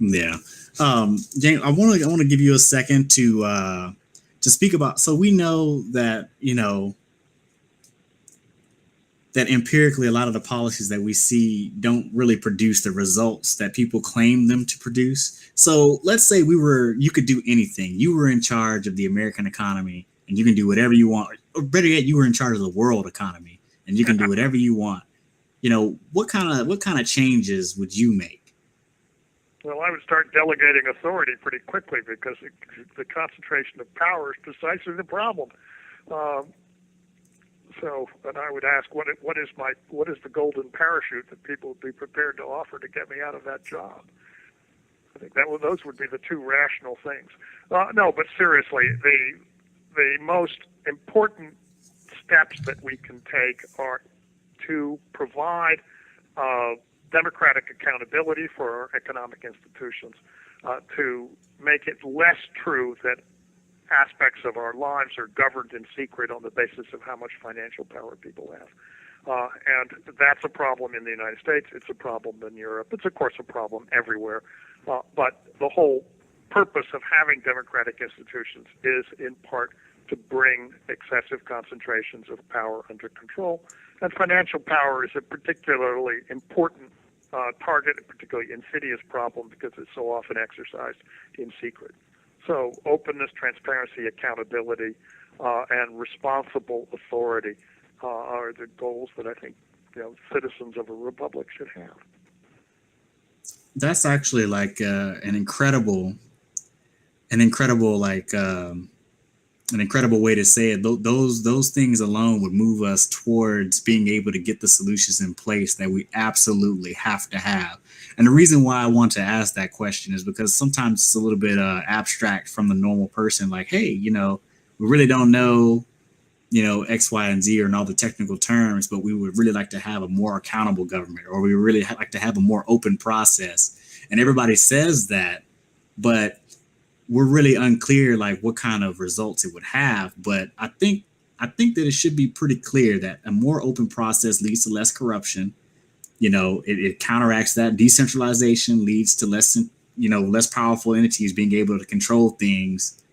Yeah. James, I want to give you a second to speak about. So we know that that empirically a lot of the policies that we see don't really produce the results that people claim them to produce. So let's say you could do anything. You were in charge of the American economy and you can do whatever you want. Or better yet, you were in charge of the world economy and you can do whatever you want. What kind of changes would you make? Well, I would start delegating authority pretty quickly because the concentration of power is precisely the problem. So, and I would ask, what is the golden parachute that people would be prepared to offer to get me out of that job? I think those would be the two rational things. No, but seriously, the most important steps that we can take are to provide democratic accountability for our economic institutions, to make it less true that aspects of our lives are governed in secret on the basis of how much financial power people have. And that's a problem in the United States. It's a problem in Europe. It's, of course, a problem everywhere. But the whole purpose of having democratic institutions is, in part, to bring excessive concentrations of power under control. And financial power is a particularly important target, a particularly insidious problem because it's so often exercised in secret. So openness, transparency, accountability, and responsible authority are the goals that I think citizens of a republic should have. That's actually like an incredible way to say it. Those things alone would move us towards being able to get the solutions in place that we absolutely have to have. And the reason why I want to ask that question is because sometimes it's a little bit abstract from the normal person. Like, hey, we really don't know, X, Y, and Z and all the technical terms, but we would really like to have a more accountable government, or we really like to have a more open process. And everybody says that, but we're really unclear like what kind of results it would have. But I think that it should be pretty clear that a more open process leads to less corruption. It counteracts that. Decentralization leads to less powerful entities being able to control things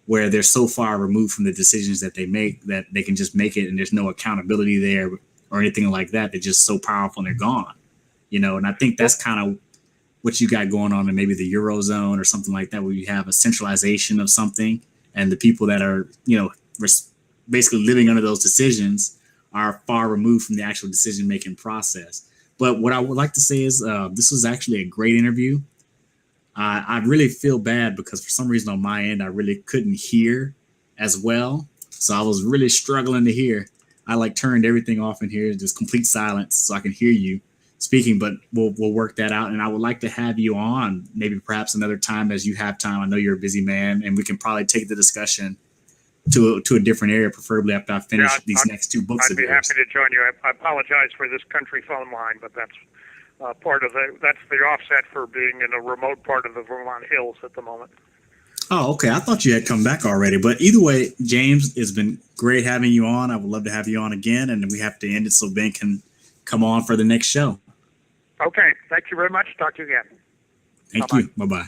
where they're so far removed from the decisions that they make that they can just make it and there's no accountability there or anything like that. They're just so powerful and they're gone. And I think that's kind of what you got going on in maybe the Eurozone or something like that, where you have a centralization of something and the people that are, basically living under those decisions are far removed from the actual decision-making process. But what I would like to say is this was actually a great interview. I really feel bad because for some reason on my end, I really couldn't hear as well. So I was really struggling to hear. I turned everything off in here, just complete silence so I can hear you speaking, but we'll work that out. And I would like to have you on maybe perhaps another time as you have time. I know you're a busy man, and we can probably take the discussion to a different area, preferably after I finish these next two books. I'd be happy to join you. I apologize for this country phone line, but that's that's the offset for being in a remote part of the Vermont hills at the moment. Oh, okay. I thought you had come back already. But either way, James, it's been great having you on. I would love to have you on again, and we have to end it so Ben can come on for the next show. Okay. Thank you very much. Talk to you again. Thank you. Bye-bye.